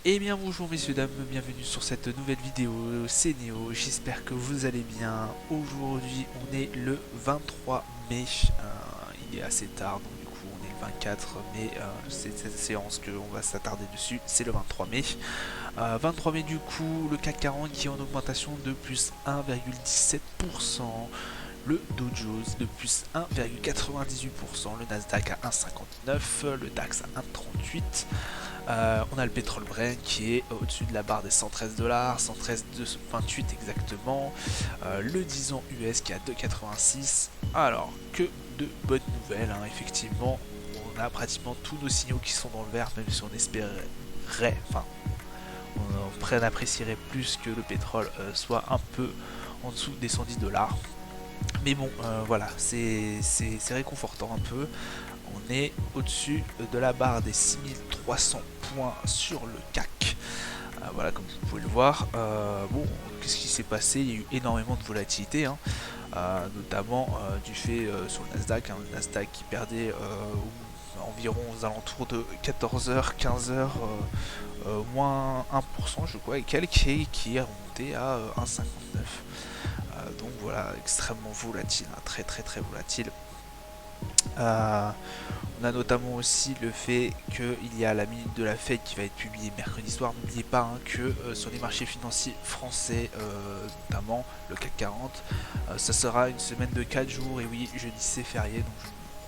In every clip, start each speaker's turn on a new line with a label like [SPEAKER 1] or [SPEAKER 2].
[SPEAKER 1] Eh bien bonjour messieurs dames, bienvenue sur cette nouvelle vidéo, c'est Néo, j'espère que vous allez bien. Aujourd'hui on est le 23 mai, il est assez tard donc du coup on est le 24 mai, c'est cette séance qu'on va s'attarder dessus, c'est le 23 mai. 23 mai du coup, le CAC 40 qui est en augmentation de plus 1,17%. Le Dow Jones de plus 1,98%, le Nasdaq à 1,59%, le DAX à 1,38%. On a le pétrole Brent qui est au-dessus de la barre des 113 dollars, 113,28 exactement. Le 10 ans US qui est à 2,86. Alors que de bonnes nouvelles, hein, effectivement, on a pratiquement tous nos signaux qui sont dans le vert, même si on espérait, enfin, on apprécierait plus que le pétrole soit un peu en dessous des 110 dollars. Mais bon, voilà, c'est réconfortant un peu. On est au-dessus de la barre des 6300 points sur le CAC. Voilà, comme vous pouvez le voir. Bon, qu'est-ce qui s'est passé? Il y a eu énormément de volatilité, hein, notamment du fait sur le Nasdaq. Hein, le Nasdaq qui perdait environ aux alentours de 14h, 15h, moins 1%, je crois, et quelques, et qui est remonté à 1,59. Donc voilà, extrêmement volatile, hein, très très très volatile. On a notamment aussi le fait qu'il y a la minute de la Fed qui va être publiée mercredi soir. N'oubliez pas, hein, que sur les marchés financiers français, notamment le CAC 40, ça sera une semaine de 4 jours. Et oui, jeudi c'est férié, donc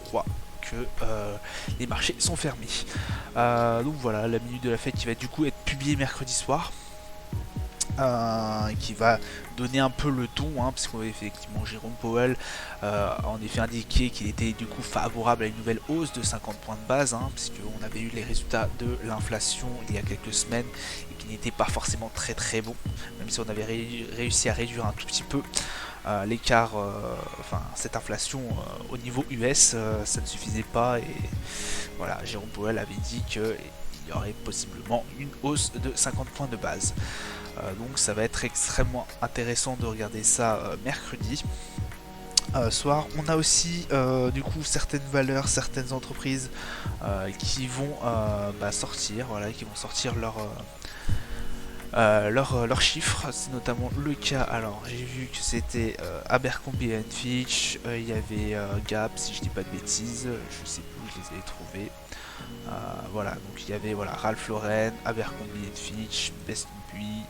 [SPEAKER 1] je crois que les marchés sont fermés. Donc voilà, la minute de la Fed qui va du coup être publiée mercredi soir. Qui va donner un peu le ton, hein, parce qu'effectivement Jérôme Powell a en effet indiqué qu'il était du coup favorable à une nouvelle hausse de 50 points de base, hein, puisqu'on avait eu les résultats de l'inflation il y a quelques semaines et qui n'étaient pas forcément très très bons, même si on avait réussi à réduire un tout petit peu l'écart, enfin cette inflation au niveau US, ça ne suffisait pas, et voilà, Jérôme Powell avait dit qu'il y aurait possiblement une hausse de 50 points de base. Donc ça va être extrêmement intéressant de regarder ça mercredi soir. On a aussi du coup certaines valeurs, certaines entreprises qui vont sortir, voilà, qui vont sortir leurs chiffres. C'est notamment le cas, alors j'ai vu que c'était Abercrombie Fitch, il y avait Gap, si je dis pas de bêtises, je sais plus où je les ai trouvés. Voilà, donc il y avait voilà, Ralph Lauren, Abercrombie Fitch, Best Buy,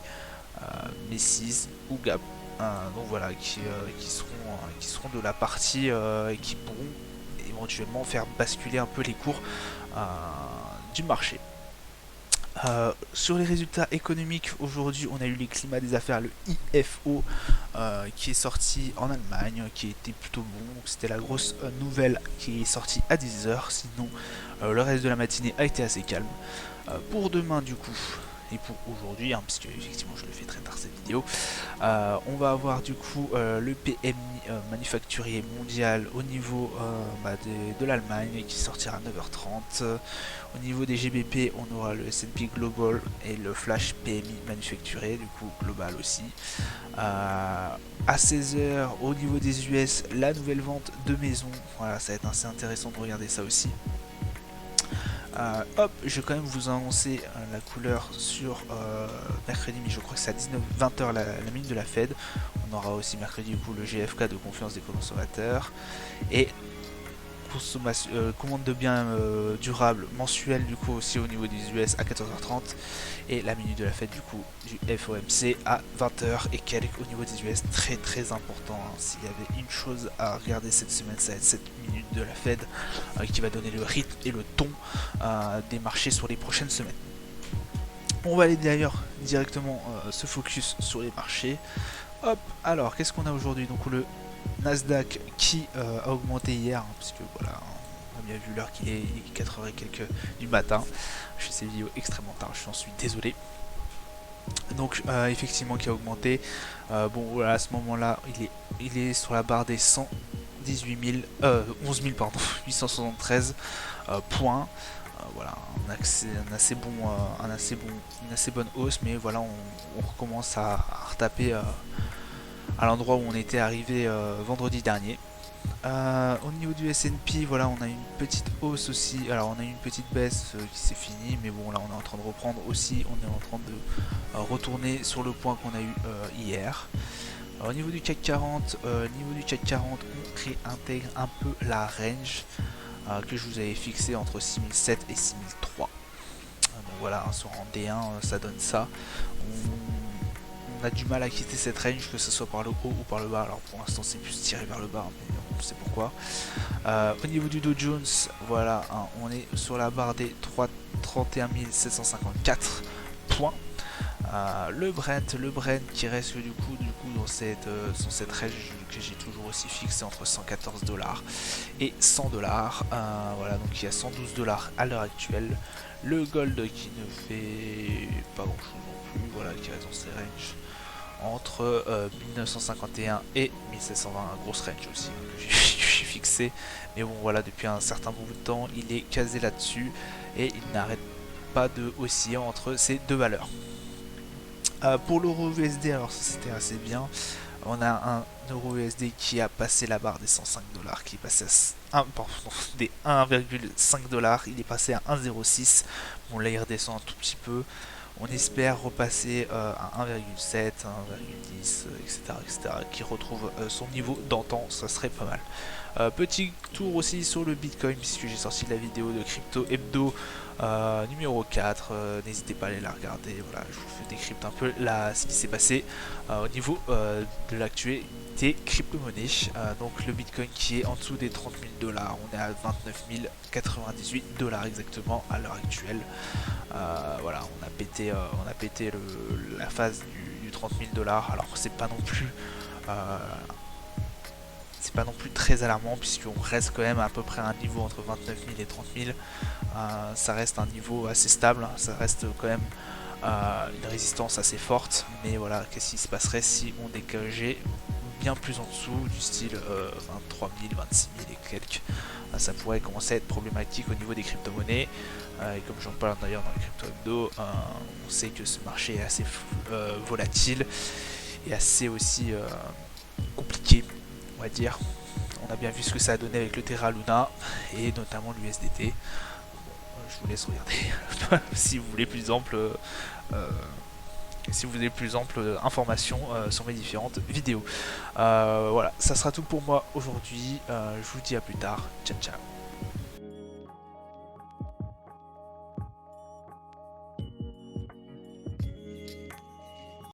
[SPEAKER 1] Macy's ou Gap. Donc voilà, qui seront de la partie et qui pourront éventuellement faire basculer un peu les cours du marché. Sur les résultats économiques, aujourd'hui on a eu les climats des affaires, le IFO, qui est sorti en Allemagne, qui était plutôt bon. C'était la grosse nouvelle qui est sortie à 10h, sinon le reste de la matinée a été assez calme. Pour demain du coup, et pour aujourd'hui, hein, puisque effectivement je le fais très tard cette vidéo, on va avoir du coup le PMI manufacturier mondial au niveau de l'Allemagne qui sortira à 9h30. Au niveau des GBP, on aura le S&P Global et le Flash PMI manufacturé, du coup global aussi. À 16h, au niveau des US, la nouvelle vente de maison. Voilà, ça va être assez intéressant de regarder ça aussi. Hop, je vais quand même vous annoncer la couleur sur mercredi, mais je crois que c'est à 20h la minute de la Fed. On aura aussi mercredi du coup le GFK de confiance des consommateurs et commande de biens durables mensuelle du coup aussi au niveau des US à 14h30 et la minute de la Fed du coup du FOMC à 20h et quelques au niveau des US, très très important, hein. S'il y avait une chose à regarder cette semaine, ça va être cette minute de la Fed qui va donner le rythme et le ton des marchés sur les prochaines semaines. On va aller d'ailleurs directement se focus sur les marchés. Hop, alors qu'est-ce qu'on a aujourd'hui? Donc le Nasdaq qui a augmenté hier, hein, puisque voilà, on a bien vu l'heure qu'il est 4h et quelques du matin. Je fais ces vidéos extrêmement tard, je suis désolé. Donc effectivement qui a augmenté. Bon voilà, à ce moment là il est sur la barre des 118 000, 11 000 pardon, 873 points. Voilà, une assez bonne hausse, mais voilà, on recommence à retaper à l'endroit où on était arrivé vendredi dernier. Au niveau du S&P, voilà, on a une petite hausse aussi. Alors on a une petite baisse qui s'est finie, mais bon là on est en train de reprendre aussi. On est en train de retourner sur le point qu'on a eu hier. Alors, au niveau du CAC 40, on réintègre un peu la range que je vous avais fixé entre 6007 et 6003. Donc voilà, sur en D1 ça donne ça. On a du mal à quitter cette range, que ce soit par le haut ou par le bas. Alors pour l'instant c'est plus tiré vers le bas, mais on sait pourquoi. Au niveau du Dow Jones, voilà, hein, on est sur la barre des 31 754 points. Le Brent qui reste du coup dans cette range que j'ai toujours aussi fixé entre 114 dollars et 100 dollars. Voilà, donc il y a 112 dollars à l'heure actuelle. Le gold qui ne fait pas grand chose non plus, voilà, qui reste dans ces ranges entre 1951 et 1720, un grosse range aussi que j'ai fixé, mais bon voilà, depuis un certain bout de temps il est casé là-dessus et il n'arrête pas de osciller entre ces deux valeurs. Pour l'euro USD, alors ça c'était assez bien. On a un euro USD qui a passé la barre des 105 dollars, qui est passé à des 1,5 dollars, il est passé à 1,06. Bon là il redescend un tout petit peu. On espère repasser à 1,7, 1,10, etc., qui retrouve son niveau d'antan, ça serait pas mal. Petit tour aussi sur le Bitcoin, puisque j'ai sorti la vidéo de Crypto Hebdo numéro 4, n'hésitez pas à aller la regarder, voilà, je vous décrypte un peu ce qui s'est passé au niveau de l'actualité crypto-monnaie. Donc le Bitcoin qui est en dessous des 30 000 dollars, on est à 29 098 dollars exactement à l'heure actuelle. Voilà, on a pété la phase du 30 000 dollars, alors c'est pas non plus très alarmant, puisqu'on reste quand même à peu près à un niveau entre 29 000 et 30 000. Ça reste un niveau assez stable, ça reste quand même une résistance assez forte, mais voilà, qu'est-ce qui se passerait si on dégageait bien plus en dessous, du style 23 000, 26 000 et quelques. Ça pourrait commencer à être problématique au niveau des crypto-monnaies. Et comme j'en parle d'ailleurs dans les crypto hebdo, on sait que ce marché est assez volatile et assez aussi compliqué, on va dire. On a bien vu ce que ça a donné avec le Terra Luna et notamment l'USDT. Je vous laisse regarder si vous voulez plus ample informations sur mes différentes vidéos. Voilà, ça sera tout pour moi aujourd'hui. Je vous dis à plus tard. Ciao ciao.